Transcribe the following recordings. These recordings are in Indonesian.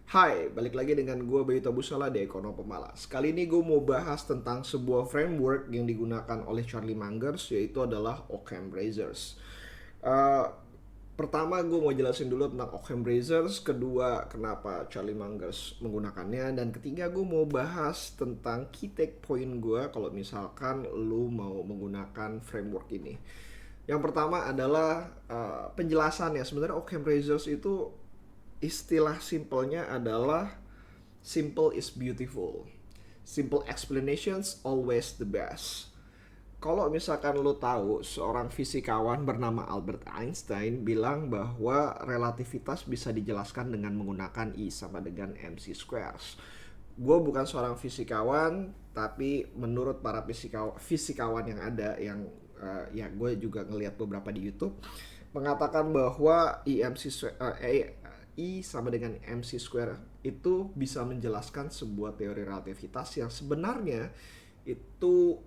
Hai, balik lagi dengan gue Bayu Tabusala di Ekono Pemalas. Kali ini gue mau bahas tentang sebuah framework yang digunakan oleh Charlie Mangers, yaitu adalah Occam Brazers. Eh, Pertama gue mau jelasin dulu tentang Occam Brazers, kedua kenapa Charlie Mangers menggunakannya, dan ketiga gue mau bahas tentang key take point gue kalau misalkan lu mau menggunakan framework ini. Yang pertama adalah penjelasannya. Sebenarnya Occam Brazers itu istilah simpelnya adalah simple is beautiful. Simple explanations always the best. Kalau misalkan lo tahu seorang fisikawan bernama Albert Einstein bilang bahwa relativitas bisa dijelaskan dengan menggunakan I sama dengan mc squares. Gue bukan seorang fisikawan, tapi menurut para fisikawan yang ada yang ya gue juga ngelihat beberapa di YouTube mengatakan bahwa I sama dengan mc square itu bisa menjelaskan sebuah teori relativitas yang sebenarnya itu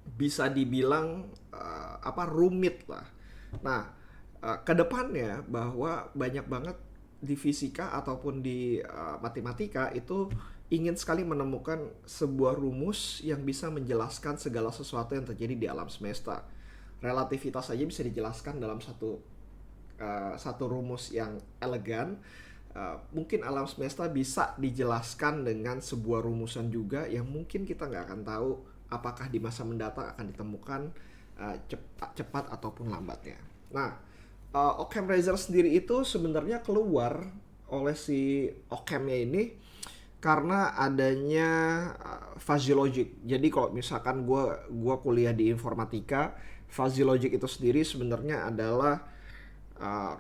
bisa dibilang rumit lah. Nah, kedepannya bahwa banyak banget di fisika ataupun di matematika itu ingin sekali menemukan sebuah rumus yang bisa menjelaskan segala sesuatu yang terjadi di alam semesta. Relativitas saja bisa dijelaskan dalam satu rumus yang elegan. Mungkin alam semesta bisa dijelaskan dengan sebuah rumusan juga yang mungkin kita nggak akan tahu apakah di masa mendatang akan ditemukan cepat ataupun lambatnya. Nah, Occam Razor sendiri itu sebenarnya keluar oleh si Occamnya ini karena adanya fuzzy logic. Jadi kalau misalkan gua kuliah di informatika, fuzzy logic itu sendiri sebenarnya adalah uh,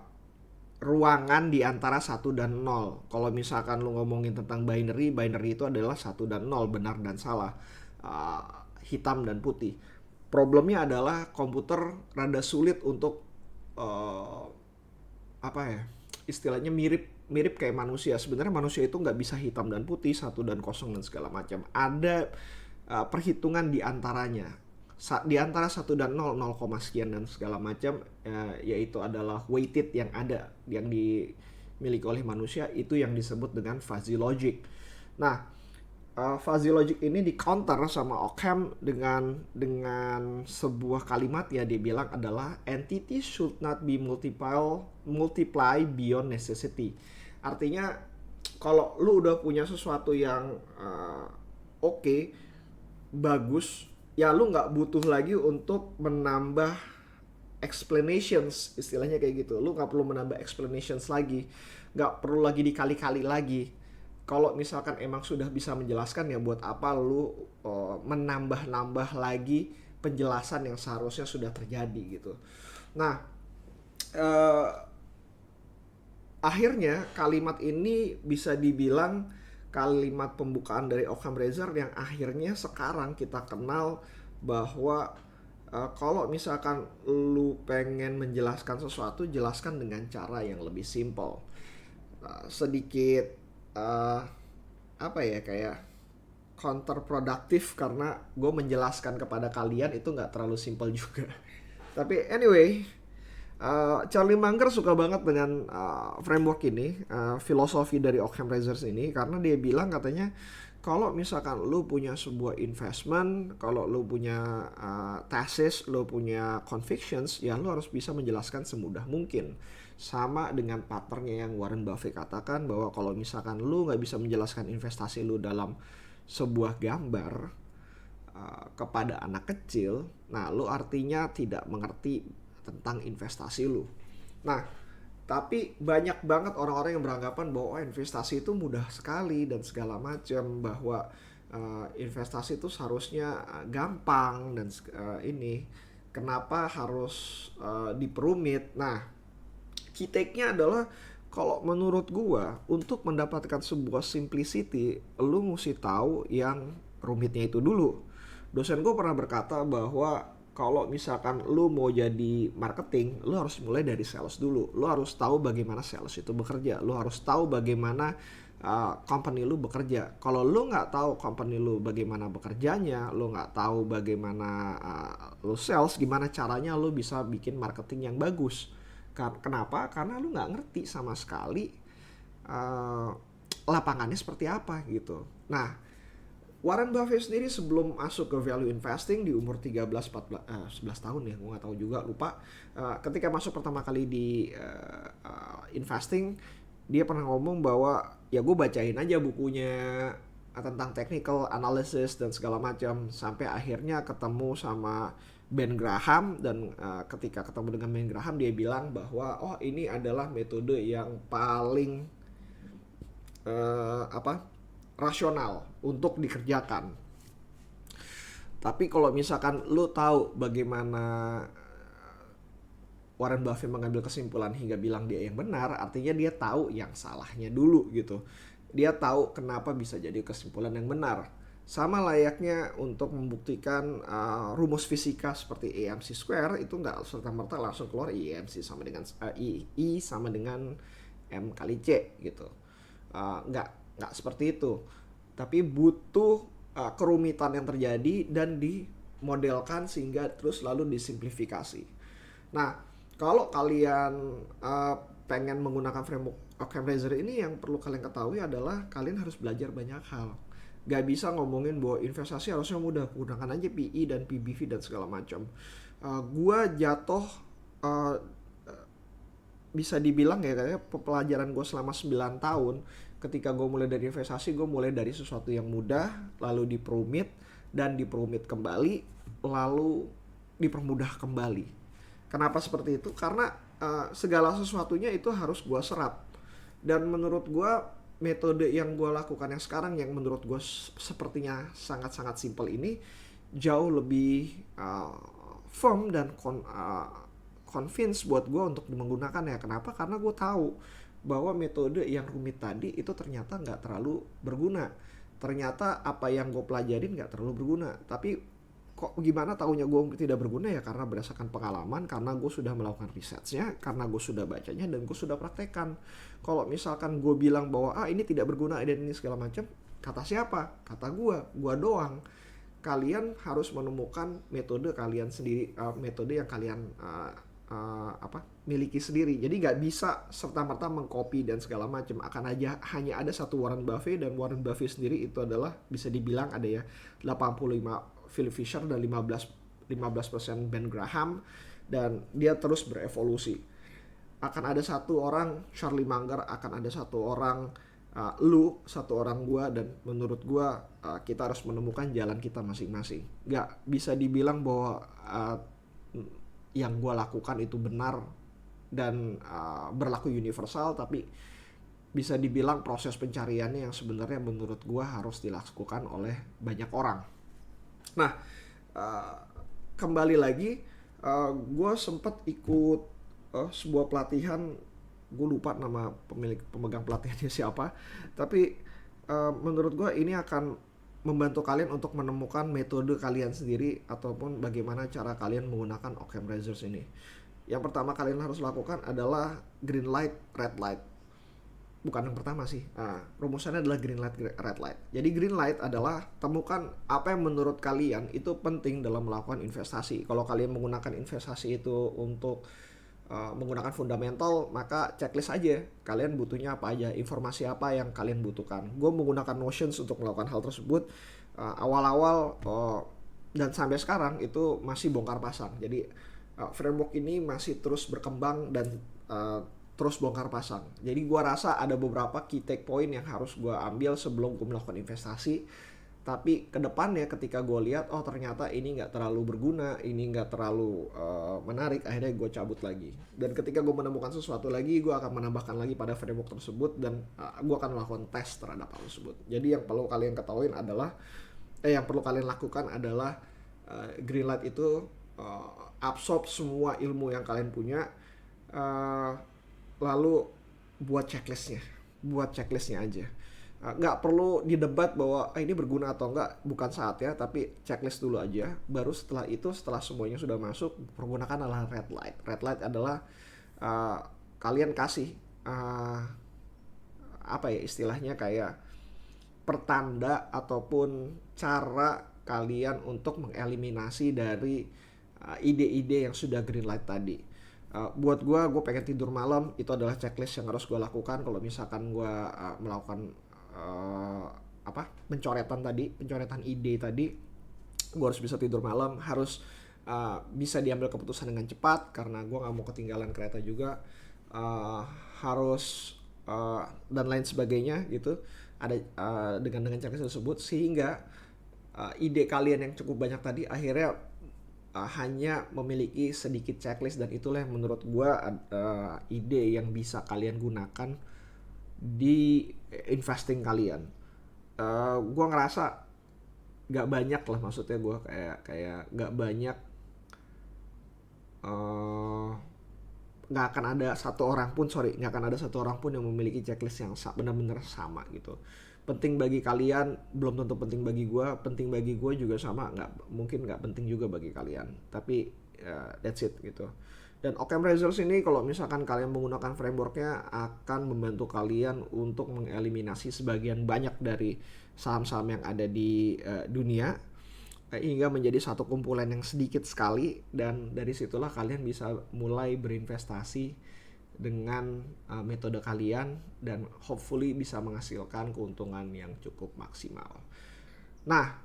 ruangan di antara satu dan nol. Kalau misalkan lu ngomongin tentang binary, binary itu adalah satu dan nol, benar dan salah, uh, hitam dan putih. Problemnya adalah komputer rada sulit untuk uh, apa ya, istilahnya mirip mirip kayak manusia. Sebenarnya manusia itu nggak bisa hitam dan putih, satu dan kosong dan segala macam. Ada perhitungan di antaranya, di antara satu dan nol, nol koma sekian dan segala macam, yaitu adalah weighted yang ada yang dimiliki oleh manusia, itu yang disebut dengan fuzzy logic. Nah, fuzzy logic ini di counter sama Occam dengan sebuah kalimat ya, dia bilang adalah entity should not be multiply beyond necessity. Artinya kalau lu udah punya sesuatu yang oke, bagus, ya lu nggak butuh lagi untuk menambah explanations, istilahnya kayak gitu. Lu nggak perlu menambah explanations lagi, nggak perlu lagi dikali-kali lagi. Kalau misalkan emang sudah bisa menjelaskan, ya buat apa lu menambah-nambah lagi penjelasan yang seharusnya sudah terjadi gitu. Nah, eh, akhirnya kalimat ini bisa dibilang kalimat pembukaan dari Occam Razor yang akhirnya sekarang kita kenal bahwa kalau misalkan lu pengen menjelaskan sesuatu, jelaskan dengan cara yang lebih simple. Sedikit uh, apa ya, kayak counterproductive karena gue menjelaskan kepada kalian itu nggak terlalu simple juga. Tapi anyway, Charlie Munger suka banget dengan framework ini, filosofi dari Occam Razors ini, karena dia bilang katanya kalau misalkan lu punya sebuah investment, kalau lu punya thesis, lu punya convictions, ya lu harus bisa menjelaskan semudah mungkin. Sama dengan partnernya yang Warren Buffett katakan bahwa kalau misalkan lu nggak bisa menjelaskan investasi lu dalam sebuah gambar kepada anak kecil, nah lu artinya tidak mengerti tentang investasi lu. Nah, tapi banyak banget orang-orang yang beranggapan bahwa investasi itu mudah sekali dan segala macam, bahwa investasi itu seharusnya gampang dan ini kenapa harus diperumit. Nah, key take-nya adalah kalau menurut gua untuk mendapatkan sebuah simplicity, lu mesti tahu yang rumitnya itu dulu. Dosen gua pernah berkata bahwa kalau misalkan lu mau jadi marketing, lu harus mulai dari sales dulu. Lu harus tahu bagaimana sales itu bekerja. Lu harus tahu bagaimana company lu bekerja. Kalau lu nggak tahu company lu bagaimana bekerjanya, lu nggak tahu bagaimana lu sales, gimana caranya lu bisa bikin marketing yang bagus. Kenapa? Karena lu nggak ngerti sama sekali uh, lapangannya seperti apa gitu. Nah, Warren Buffett sendiri sebelum masuk ke value investing di umur 13 14 11 tahun ya, gue nggak tahu juga, lupa. Ketika masuk pertama kali di investing, dia pernah ngomong bahwa ya gue bacain aja bukunya tentang technical analysis dan segala macam, sampai akhirnya ketemu sama Ben Graham. Dan ketika ketemu dengan Ben Graham, dia bilang bahwa oh ini adalah metode yang paling rasional untuk dikerjakan. Tapi kalau misalkan lu tahu bagaimana Warren Buffett mengambil kesimpulan hingga bilang dia yang benar, artinya dia tahu yang salahnya dulu gitu. Dia tahu kenapa bisa jadi kesimpulan yang benar. Sama layaknya untuk membuktikan rumus fisika seperti EMC square, itu nggak serta-merta langsung keluar EMC sama dengan I sama dengan M kali C gitu. Nggak seperti itu, tapi butuh kerumitan yang terjadi dan dimodelkan sehingga terus lalu disimplifikasi. Nah, kalau kalian pengen menggunakan framework Occam Razor ini, yang perlu kalian ketahui adalah kalian harus belajar banyak hal. Gak bisa ngomongin bahwa investasi harusnya mudah, gunakan aja PE dan PBV dan segala macam. Gua jatuh bisa dibilang ya kayak pelajaran gue selama 9 tahun. Ketika gue mulai dari investasi, gue mulai dari sesuatu yang mudah, lalu diperumit dan diperumit kembali, lalu dipermudah kembali. Kenapa seperti itu? Karena segala sesuatunya itu harus gue serap. Dan menurut gue metode yang gue lakukan yang sekarang, yang menurut gue sepertinya sangat-sangat simple ini, jauh lebih firm dan convince buat gue untuk menggunakan ya. Kenapa? Karena gue tahu bahwa metode yang rumit tadi itu ternyata nggak terlalu berguna. Ternyata apa yang gue pelajarin nggak terlalu berguna. Tapi kok gimana taunya gue tidak berguna ya? Karena berdasarkan pengalaman, karena gue sudah melakukan risetnya, karena gue sudah bacanya, dan gue sudah praktekkan. Kalau misalkan gue bilang bahwa ini tidak berguna dan ini segala macam, kata siapa? Kata gue doang. Kalian harus menemukan metode kalian sendiri, metode yang kalian miliki sendiri. Jadi nggak bisa serta-merta mengcopy dan segala macam. Akan aja hanya ada satu Warren Buffett, dan Warren Buffett sendiri itu adalah bisa dibilang ada ya 85 Philip Fisher dan 15% Ben Graham, dan dia terus berevolusi. Akan ada satu orang Charlie Munger, akan ada satu orang lu, satu orang gua, dan menurut gua kita harus menemukan jalan kita masing-masing. Nggak bisa dibilang bahwa yang gue lakukan itu benar dan berlaku universal, tapi bisa dibilang proses pencariannya yang sebenarnya menurut gue harus dilakukan oleh banyak orang. Nah, kembali lagi, gue sempat ikut sebuah pelatihan, gue lupa nama pemegang pelatihannya siapa, tapi menurut gue ini akan membantu kalian untuk menemukan metode kalian sendiri ataupun bagaimana cara kalian menggunakan Occam Razor ini. Yang pertama kalian harus lakukan adalah green light, red light. Bukan yang pertama sih. Rumusannya adalah green light, red light. Jadi green light adalah temukan apa yang menurut kalian itu penting dalam melakukan investasi. Kalau kalian menggunakan investasi itu untuk menggunakan fundamental, maka checklist aja kalian butuhnya apa aja, informasi apa yang kalian butuhkan. Gue menggunakan Notions untuk melakukan hal tersebut awal-awal dan sampai sekarang itu masih bongkar pasang. Jadi framework ini masih terus berkembang dan terus bongkar pasang. Jadi gue rasa ada beberapa key take point yang harus gue ambil sebelum gue melakukan investasi. Tapi kedepannya ketika gue lihat ternyata ini nggak terlalu berguna, ini nggak terlalu menarik, akhirnya gue cabut lagi. Dan ketika gue menemukan sesuatu lagi, gue akan menambahkan lagi pada framework tersebut, dan gue akan melakukan tes terhadap hal tersebut. Jadi yang perlu kalian ketahui adalah yang perlu kalian lakukan adalah green light itu absorb semua ilmu yang kalian punya, lalu buat checklistnya aja. Nggak perlu didebat bahwa ini berguna atau enggak, bukan saatnya, tapi checklist dulu aja. Baru setelah itu, setelah semuanya sudah masuk, pergunakan adalah red light. Red light adalah kalian kasih istilahnya kayak pertanda ataupun cara kalian untuk mengeliminasi dari ide-ide yang sudah green light tadi. Buat gue pengen tidur malam, itu adalah checklist yang harus gue lakukan kalau misalkan gue melakukan uh, pencoretan ide tadi. Gue harus bisa tidur malam, harus bisa diambil keputusan dengan cepat karena gue nggak mau ketinggalan kereta juga, harus dan lain sebagainya gitu. Ada dengan checklist tersebut sehingga ide kalian yang cukup banyak tadi akhirnya hanya memiliki sedikit checklist, dan itulah yang menurut gue ide yang bisa kalian gunakan di investing kalian. Gue ngerasa gak banyak lah, maksudnya gue kayak gak banyak, nggak akan ada satu orang pun yang memiliki checklist yang benar-benar sama gitu. Penting bagi kalian belum tentu penting bagi gue, penting bagi gue juga sama, nggak penting juga bagi kalian, tapi that's it gitu. Dan Occam Razors ini kalau misalkan kalian menggunakan frameworknya akan membantu kalian untuk mengeliminasi sebagian banyak dari saham-saham yang ada di dunia, hingga menjadi satu kumpulan yang sedikit sekali, dan dari situlah kalian bisa mulai berinvestasi dengan metode kalian dan hopefully bisa menghasilkan keuntungan yang cukup maksimal. Nah,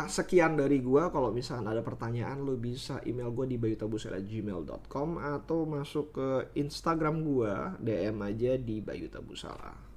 sekian dari gua. Kalau misalkan ada pertanyaan, lo bisa email gua di bayutabusala@gmail.com atau masuk ke Instagram gua, DM aja di bayutabusala.